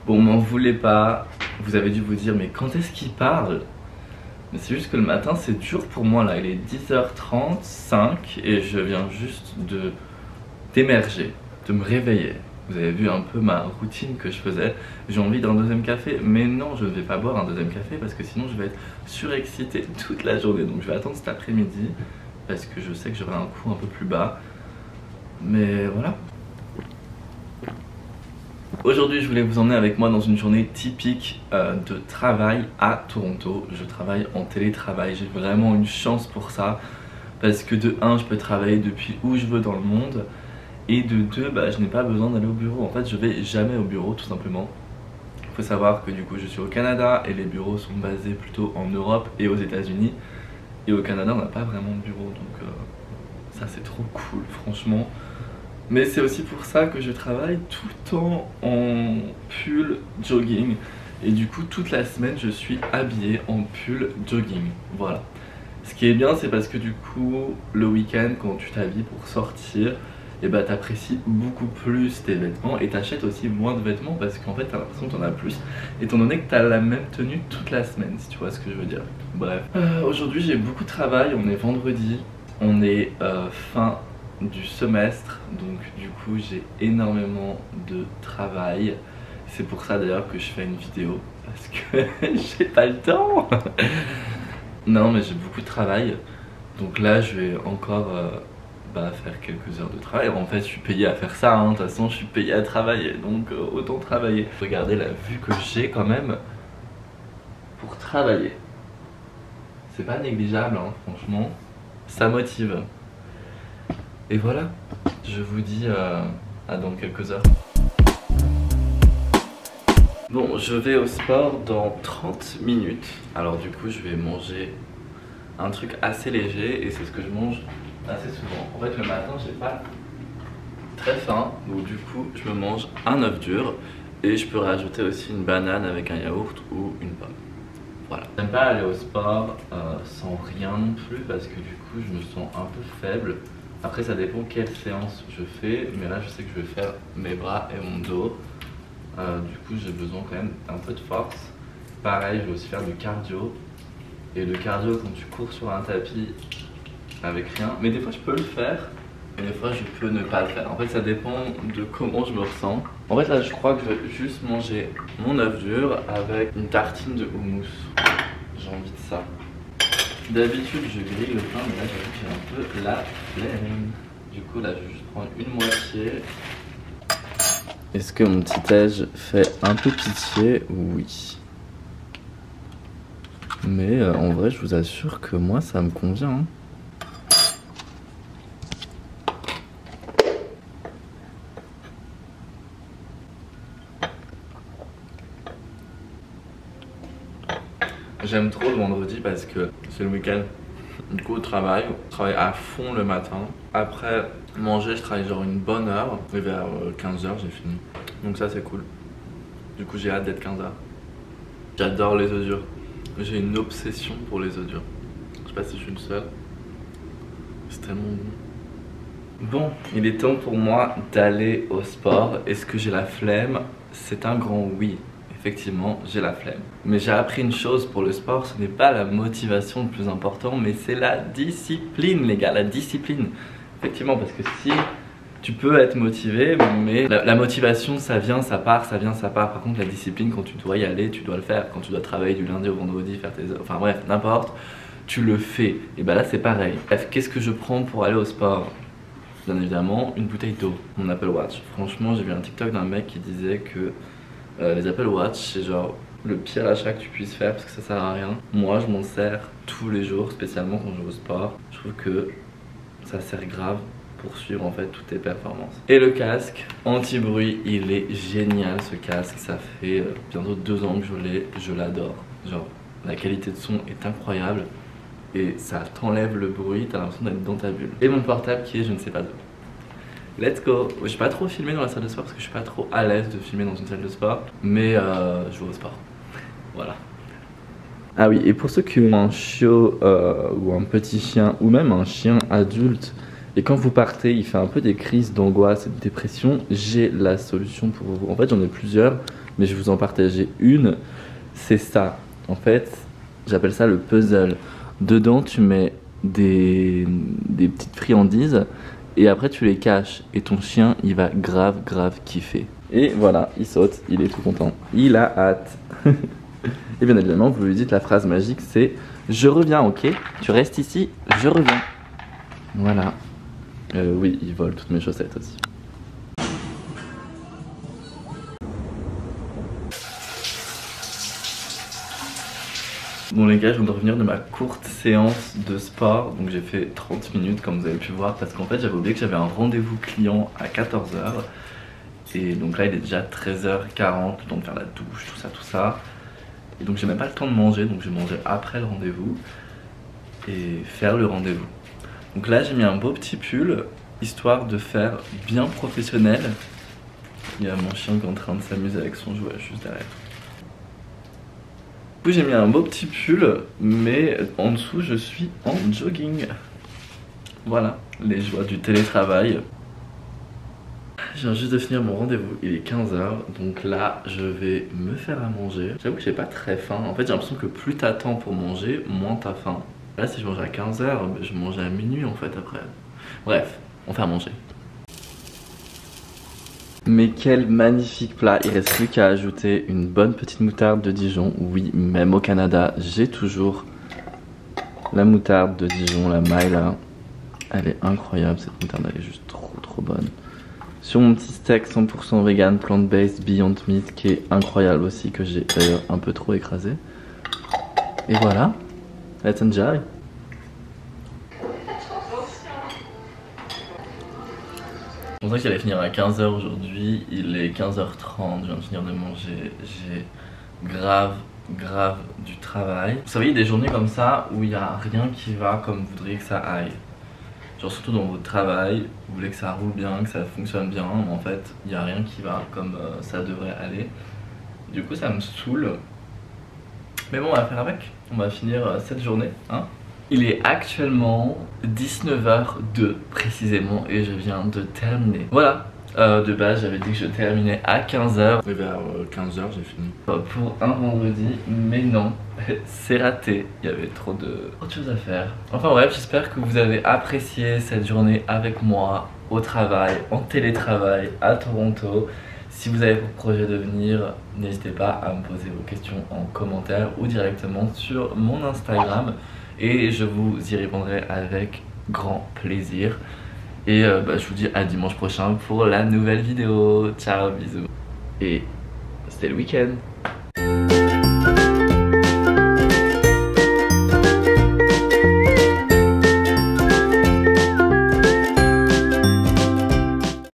Bon, m'en voulez pas, vous avez dû vous dire mais quand est-ce qu'il parle? Mais c'est juste que le matin c'est dur pour moi là, il est 10h35 et je viens juste d'émerger, de me réveiller. Vous avez vu un peu ma routine que je faisais. J'ai envie d'un deuxième café, mais non, je ne vais pas boire un deuxième café parce que sinon je vais être surexcité toute la journée. Donc je vais attendre cet après-midi parce que je sais que j'aurai un coup un peu plus bas. Mais voilà. Aujourd'hui, je voulais vous emmener avec moi dans une journée typique de travail à Toronto. Je travaille en télétravail, j'ai vraiment une chance pour ça. Parce que de 1, je peux travailler depuis où je veux dans le monde. Et de 2, je n'ai pas besoin d'aller au bureau. En fait, je vais jamais au bureau tout simplement. Il faut savoir que du coup, je suis au Canada et les bureaux sont basés plutôt en Europe et aux États-Unis. Et au Canada, on n'a pas vraiment de bureau. Donc ça, c'est trop cool, franchement. Mais c'est aussi pour ça que je travaille tout le temps en pull jogging. Et du coup, toute la semaine, je suis habillé en pull jogging. Voilà. Ce qui est bien, c'est parce que du coup, le week-end, quand tu t'habilles pour sortir, et t'apprécies beaucoup plus tes vêtements et t'achètes aussi moins de vêtements parce qu'en fait t'as l'impression que t'en as plus étant donné que t'as la même tenue toute la semaine, si tu vois ce que je veux dire. Bref, aujourd'hui j'ai beaucoup de travail, on est vendredi, on est fin du semestre, donc du coup j'ai énormément de travail. C'est pour ça d'ailleurs que je fais une vidéo parce que j'ai pas le temps. Non mais j'ai beaucoup de travail, donc là je vais encore faire quelques heures de travail. En fait je suis payé à faire ça, hein. De toute façon je suis payé à travailler, donc autant travailler. Regardez la vue que j'ai quand même pour travailler. C'est pas négligeable, hein, franchement. Ça motive. Et voilà, je vous dis à dans quelques heures. Bon, je vais au sport dans 30 minutes. Alors du coup je vais manger un truc assez léger et c'est ce que je mange assez souvent. En fait le matin j'ai pas très faim, donc du coup je me mange un œuf dur et je peux rajouter aussi une banane avec un yaourt ou une pomme. Voilà. J'aime pas aller au sport sans rien non plus parce que du coup je me sens un peu faible. Après ça dépend quelle séance je fais, mais là je sais que je vais faire mes bras et mon dos. Du coup j'ai besoin quand même d'un peu de force. Pareil, je vais aussi faire du cardio. Et le cardio quand tu cours sur un tapis avec rien, mais des fois je peux le faire et des fois je peux ne pas le faire. En fait ça dépend de comment je me ressens. En fait là je crois que je vais juste manger mon œuf dur avec une tartine de houmous. J'ai envie de ça. D'habitude je grille le pain, mais là j'avoue que j'ai un peu la flemme. Du coup là je vais juste prendre une moitié. Est-ce que mon petit déj fait un peu pitié? Oui. Mais en vrai je vous assure que moi ça me convient, hein. J'aime trop le vendredi parce que c'est le week-end. Du coup, au travail, on travaille à fond le matin. Après manger, je travaille genre une bonne heure. Et vers 15h, j'ai fini. Donc ça, c'est cool. Du coup, j'ai hâte d'être 15h. J'adore les œufs durs. J'ai une obsession pour les œufs durs. Je sais pas si je suis le seul. C'est tellement bon. Bon, il est temps pour moi d'aller au sport. Est-ce que j'ai la flemme? C'est un grand oui. Effectivement, j'ai la flemme. Mais j'ai appris une chose pour le sport, ce n'est pas la motivation le plus important, mais c'est la discipline, les gars, la discipline. Effectivement, parce que si tu peux être motivé, mais la motivation, ça vient, ça part, ça vient, ça part. Par contre, la discipline, quand tu dois y aller, tu dois le faire. Quand tu dois travailler du lundi au vendredi, faire tes heures, enfin bref, n'importe, tu le fais. Et là, c'est pareil. Bref, qu'est-ce que je prends pour aller au sport? Bien évidemment, une bouteille d'eau, mon Apple Watch. Franchement, j'ai vu un TikTok d'un mec qui disait que les Apple Watch, c'est genre le pire achat que tu puisses faire parce que ça sert à rien. Moi, je m'en sers tous les jours, spécialement quand je vais au sport. Je trouve que ça sert grave pour suivre en fait toutes tes performances. Et le casque anti-bruit, il est génial ce casque. Ça fait bientôt 2 ans que je l'ai, je l'adore. Genre, la qualité de son est incroyable et ça t'enlève le bruit, t'as l'impression d'être dans ta bulle. Et mon portable qui est je ne sais pas d'où. Let's go. Je vais pas trop filmer dans la salle de sport parce que je suis pas trop à l'aise de filmer dans une salle de sport. Mais je vais au sport. Voilà. Ah oui, et pour ceux qui ont un chiot ou un petit chien ou même un chien adulte et quand vous partez il fait un peu des crises d'angoisse et de dépression, j'ai la solution pour vous. En fait j'en ai plusieurs mais je vais vous en partager une. C'est ça. En fait, j'appelle ça le puzzle. Dedans, tu mets des petites friandises et après tu les caches. Et ton chien, il va grave kiffer. Et voilà, il saute, il est tout content. Il a hâte. Et bien évidemment, vous lui dites la phrase magique, c'est « Je reviens, ok? Tu restes ici, je reviens. » Voilà. Oui, il vole toutes mes chaussettes aussi. Bon les gars, je viens de revenir de ma courte séance de sport. Donc j'ai fait 30 minutes comme vous avez pu voir parce qu'en fait j'avais oublié que j'avais un rendez-vous client à 14h. Et donc là il est déjà 13h40, le temps de faire la douche, tout ça. Et donc j'ai même pas le temps de manger, donc je vais manger après le rendez-vous et faire le rendez-vous. Donc là j'ai mis un beau petit pull, histoire de faire bien professionnel. Il y a mon chien qui est en train de s'amuser avec son jouet juste derrière. Du coup j'ai mis un beau petit pull, mais en dessous je suis en jogging. Voilà, les joies du télétravail. Je viens juste de finir mon rendez-vous, il est 15h, donc là je vais me faire à manger. J'avoue que j'ai pas très faim, en fait j'ai l'impression que plus t'attends pour manger, moins t'as faim. Là si je mange à 15h, je mange à minuit en fait après. Bref, on fait à manger. Mais quel magnifique plat, il reste plus qu'à ajouter une bonne petite moutarde de Dijon. Oui, même au Canada, j'ai toujours la moutarde de Dijon, la Maïla. Elle est incroyable cette moutarde, elle est juste trop bonne. Sur mon petit steak 100% vegan, plant-based, Beyond Meat, qui est incroyable aussi, que j'ai d'ailleurs un peu trop écrasé. Et voilà, let's enjoy. Je pensais qu'il allait finir à 15h aujourd'hui, il est 15h30, je viens de finir de manger, j'ai grave du travail. Vous savez, il y a des journées comme ça où il n'y a rien qui va comme vous voudriez que ça aille. Genre surtout dans votre travail, vous voulez que ça roule bien, que ça fonctionne bien, mais en fait il n'y a rien qui va comme ça devrait aller. Du coup ça me saoule. Mais bon, on va faire avec, on va finir cette journée, hein. Il est actuellement 19h02 précisément et je viens de terminer. Voilà, de base j'avais dit que je terminais à 15h. Et vers 15h j'ai fini. Pour un vendredi, mais non, c'est raté. Il y avait trop de choses à faire. Enfin bref, j'espère que vous avez apprécié cette journée avec moi au travail, en télétravail à Toronto. Si vous avez pour projet de venir, n'hésitez pas à me poser vos questions en commentaire ou directement sur mon Instagram. Et je vous y répondrai avec grand plaisir. Et je vous dis à dimanche prochain pour la nouvelle vidéo. Ciao, bisous. Et c'était le week-end.